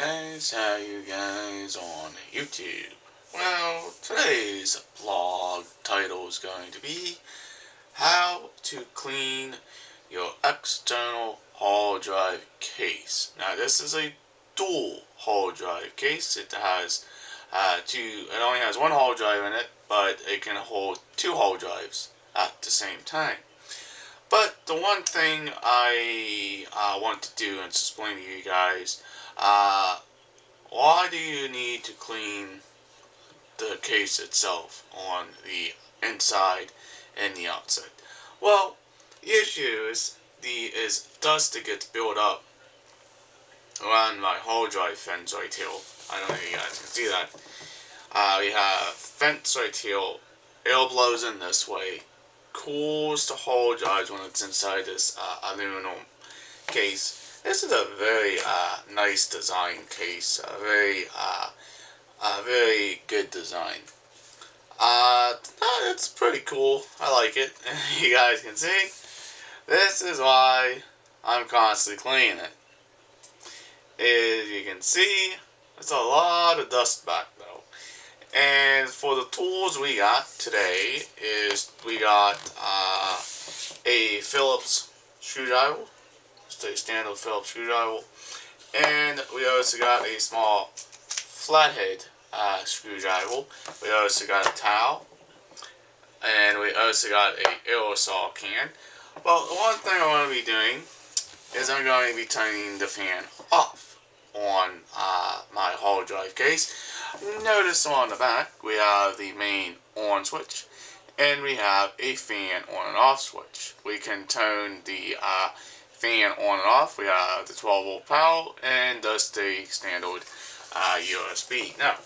guys, how you guys on YouTube? Well, today's vlog title is going to be how to clean your external hard drive case. Now this is a dual hard drive case. It only has one hard drive in it, but it can hold two hard drives at the same time. But the one thing I want to do and explain to you guys, why do you need to clean the case itself on the inside and the outside? Well, the issue is dust that gets built up around my hard drive fence right here. I don't know if you guys can see that. We have fence right here. Air blows in this way, cools the hard drives when it's inside this aluminum case. This is a very nice design case, a very good design. It's pretty cool. I like it. You guys can see. This is why I'm constantly cleaning it. As you can see, there's a lot of dust back though. And for the tools we got today is we got a Phillips screwdriver, just a standard Phillips screwdriver, and we also got a small flathead screwdriver. We also got a towel, and we also got a aerosol can. Well, the one thing I want to be doing is I'm going to be turning the fan off on my hard drive case. Notice on the back we have the main on switch, and we have a fan on and off switch. We can turn the fan on and off. We have the 12-volt power and thus the standard USB. Now,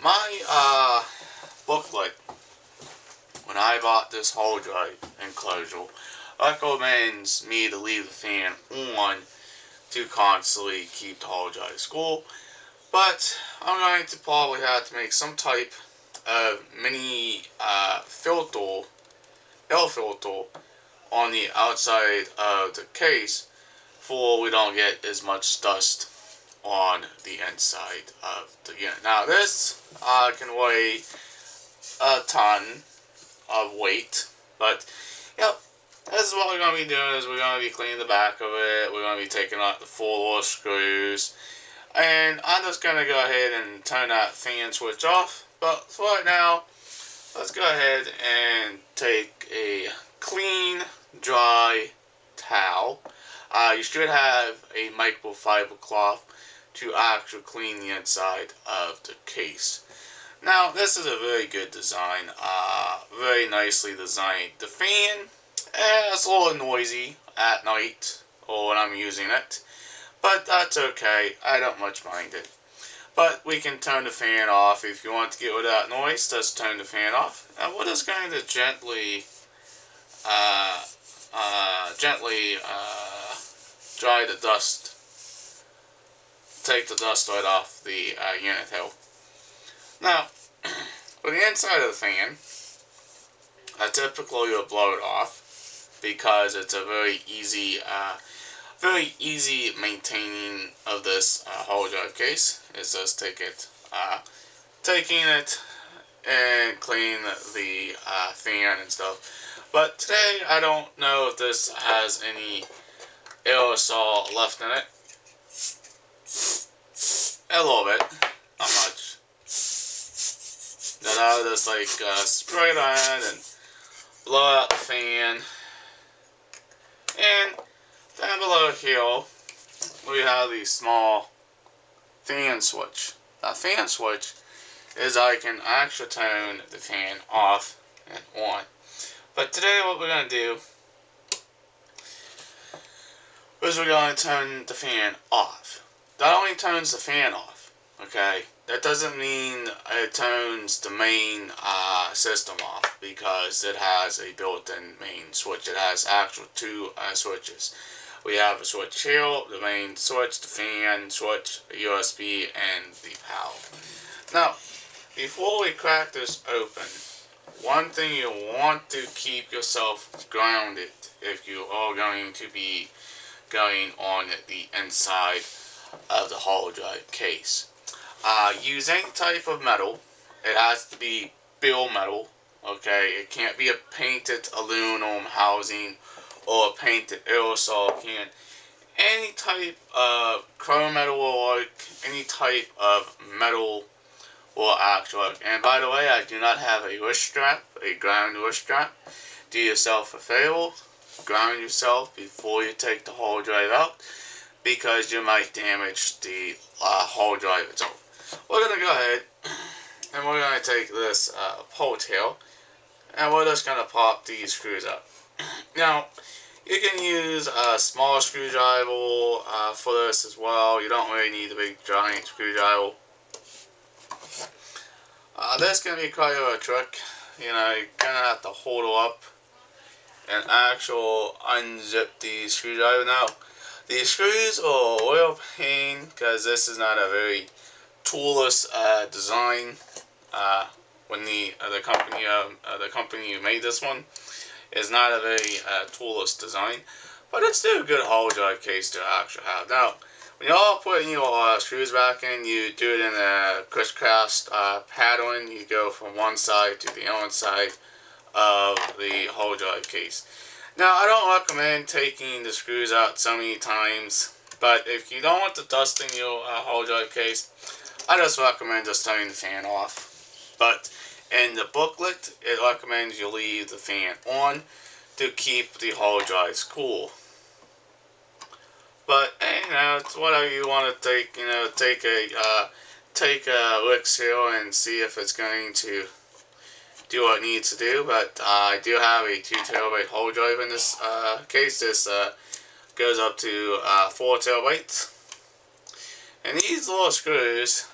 my booklet, when I bought this hard drive enclosure, recommends me to leave the fan on to constantly keep the hard drive cool. But I'm going to probably have to make some type of mini air filter on the outside of the case for we don't get as much dust on the inside of the unit. Now this can weigh a ton of weight, but yep, this is what we're going to be doing. Is we're going to be cleaning the back of it. We're going to be taking out the 4 screws. And I'm just going to go ahead and turn that fan switch off. But for right now, let's go ahead and take a clean, dry towel. You should have a microfiber cloth to actually clean the inside of the case. Now, this is a very good design. Very nicely designed. The fan, it's a little noisy at night or when I'm using it. But that's okay, I don't much mind it. But we can turn the fan off. If you want to get rid of that noise, just turn the fan off. And we're just going to gently dry the dust. Take the dust right off the unit here. Now, for the inside of the fan, I typically will blow it off because it's a very easy maintaining of this hard drive case. Is just taking it and clean the fan and stuff. But today I don't know if this has any aerosol left in it. A little bit, not much. Then I'll just spray it on and blow out the fan. And down below here, we have the small fan switch. That fan switch is I can actually turn the fan off and on. But today what we're going to do is we're going to turn the fan off. That only turns the fan off, okay? That doesn't mean it turns the main system off because it has a built-in main switch. It has actual 2 switches. We have a switch here, the main switch, the fan switch, the USB, and the power. Now, before we crack this open, one thing you want to keep yourself grounded if you are going to be going on the inside of the hard drive case. Use any type of metal. It has to be bill metal. Okay, it can't be a painted aluminum housing or a painted aerosol can. Any type of chrome metal will work. Any type of metal will actually work. And by the way, I do not have a wrist strap, a ground wrist strap. Do yourself a favor, ground yourself before you take the hard drive out, because you might damage the hard drive itself. We're going to go ahead and we're going to take this pull tail and we're just going to pop these screws out. Now, you can use a small screwdriver for this as well. You don't really need a big giant screwdriver. This can be quite a trick. You know, you kind of have to hold it up and actually unzip the screwdriver. Now, the screws are a real pain because this is not a very toolless design. When the company who made this one is not a very toolless design, but it's still a good hard drive case to actually have. Now, when you're putting your screws back in, you do it in a crisscross pattern. You go from one side to the other side of the hard drive case. Now, I don't recommend taking the screws out so many times, but if you don't want the dust in your hard drive case, I just recommend just turning the fan off. But in the booklet, it recommends you leave the fan on to keep the hard drives cool. But you know, it's whatever you want to take. You know, take a look here and see if it's going to do what it needs to do. But I do have a 2 terabyte hard drive in this case. This goes up to 4 terabytes. And these little screws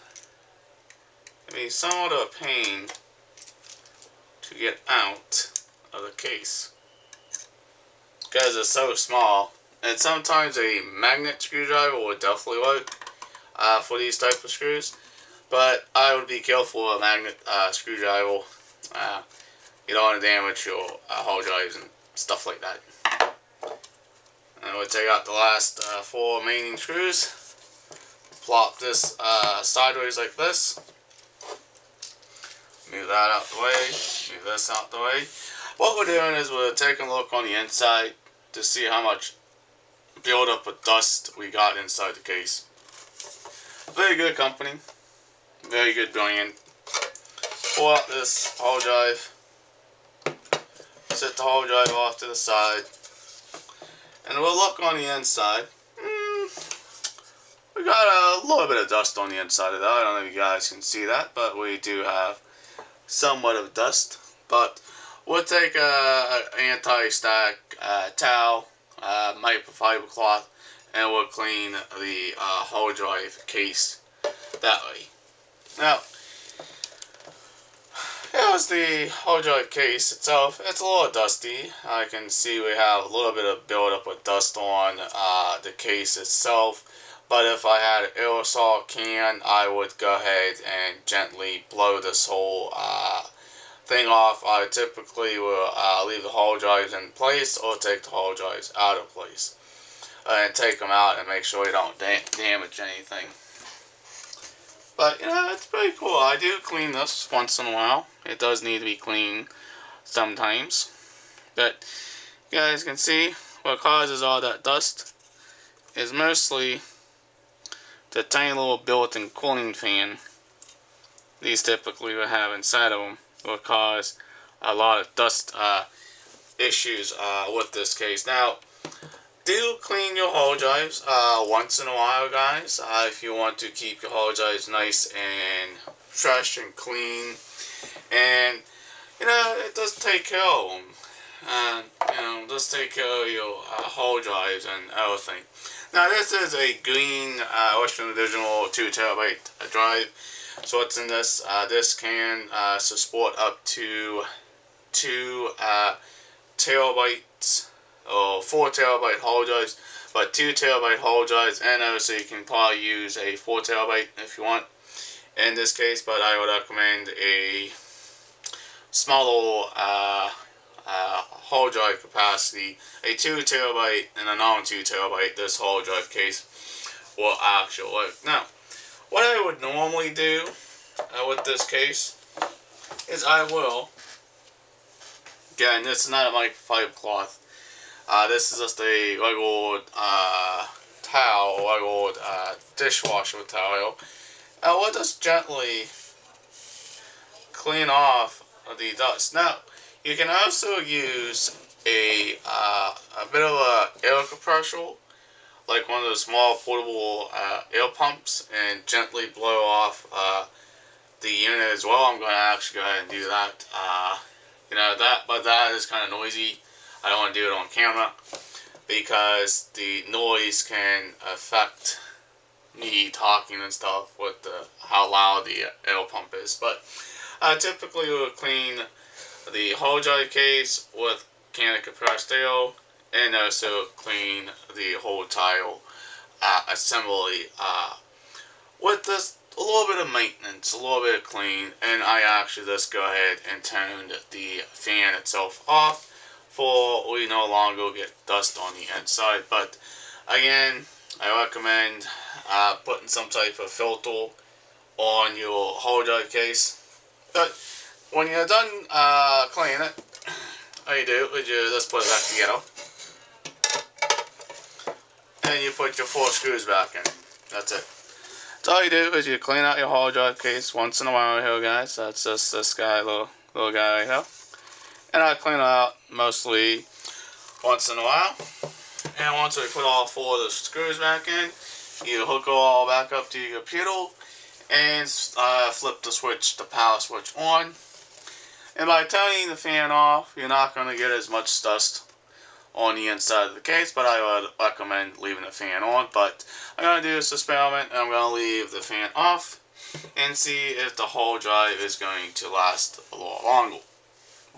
can be somewhat of a pain to get out of the case because it's so small. And sometimes a magnet screwdriver would definitely work for these type of screws. But I would be careful with a magnet screwdriver. You don't want to damage your hard drives and stuff like that. And we'll take out the last 4 remaining screws. Plop this sideways like this. Move that out the way. Move this out the way. What we're doing is we're taking a look on the inside to see how much buildup of dust we got inside the case. Very good company. Very good brand. Pull out this hard drive. Set the hard drive off to the side. And we'll look on the inside. We got a little bit of dust on the inside of that. I don't know if you guys can see that, but we do have somewhat of dust. But we'll take an anti-static towel, microfiber cloth, and we'll clean the hard drive case that way. Now, here's the hard drive case itself. It's a little dusty. I can see we have a little bit of buildup of dust on the case itself. But if I had an aerosol can, I would go ahead and gently blow this whole thing off. I typically will leave the hard drives in place or take the hard drives out of place. And take them out and make sure you don't damage anything. But, you know, it's pretty cool. I do clean this once in a while. It does need to be cleaned sometimes. But, you guys can see what causes all that dust is mostly the tiny little built-in cooling fan. These typically will have inside of them will cause a lot of dust issues with this case. Now, do clean your hard drives once in a while, guys, if you want to keep your hard drives nice and fresh and clean. And, you know, it does take care of them. And, you know, just take care of your hard drives and everything. Now, this is a green Western Digital 2 terabyte drive. So what's in this? This can support up to 2 terabytes or 4 terabyte hard drives, but 2 terabyte hard drives, and obviously you can probably use a 4 terabyte if you want in this case, but I would recommend a smaller hard drive capacity, a 2 terabyte and a non 2 terabyte, this hard drive case will actually work. Now, what I would normally do with this case is I will, again, this is not a microfiber cloth. This is just a regular towel, regular dishwasher towel. I will just gently clean off the dust. Now, you can also use a bit of a air compressor, like one of those small portable air pumps, and gently blow off the unit as well. I'm going to actually go ahead and do that. But that is kind of noisy. I don't want to do it on camera because the noise can affect me talking and stuff with how loud the air pump is. But typically we'll clean the hard drive case with can of compressed air, and also clean the whole tile assembly with this a little bit of maintenance, a little bit of clean, and I actually just go ahead and turn the fan itself off for we no longer get dust on the inside. But again, I recommend putting some type of filter on your hard drive case. But when you're done cleaning it, all you do is you just put it back together, and you put your 4 screws back in. That's it. So all you do is you clean out your hard drive case once in a while here, guys. That's just this guy, little guy right here. And I clean it out mostly once in a while. And once we put all 4 of the screws back in, you hook it all back up to your computer and flip the power switch on. And by turning the fan off, you're not going to get as much dust on the inside of the case, but I would recommend leaving the fan on. But I'm going to do this experiment, and I'm going to leave the fan off and see if the hard drive is going to last a lot longer.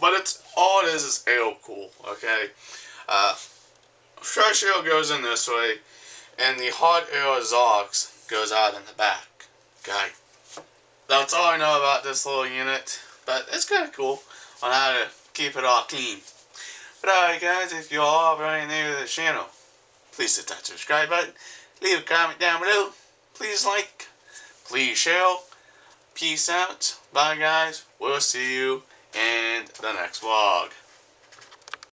But all it is air cool, okay? Fresh air goes in this way, and the hot air exhaust goes out in the back, okay? That's all I know about this little unit, but it's kind of cool on how to keep it all clean. But alright guys, if you're all very new to the channel, please hit that subscribe button, leave a comment down below, please like, please share, peace out, bye guys, we'll see you in the next vlog.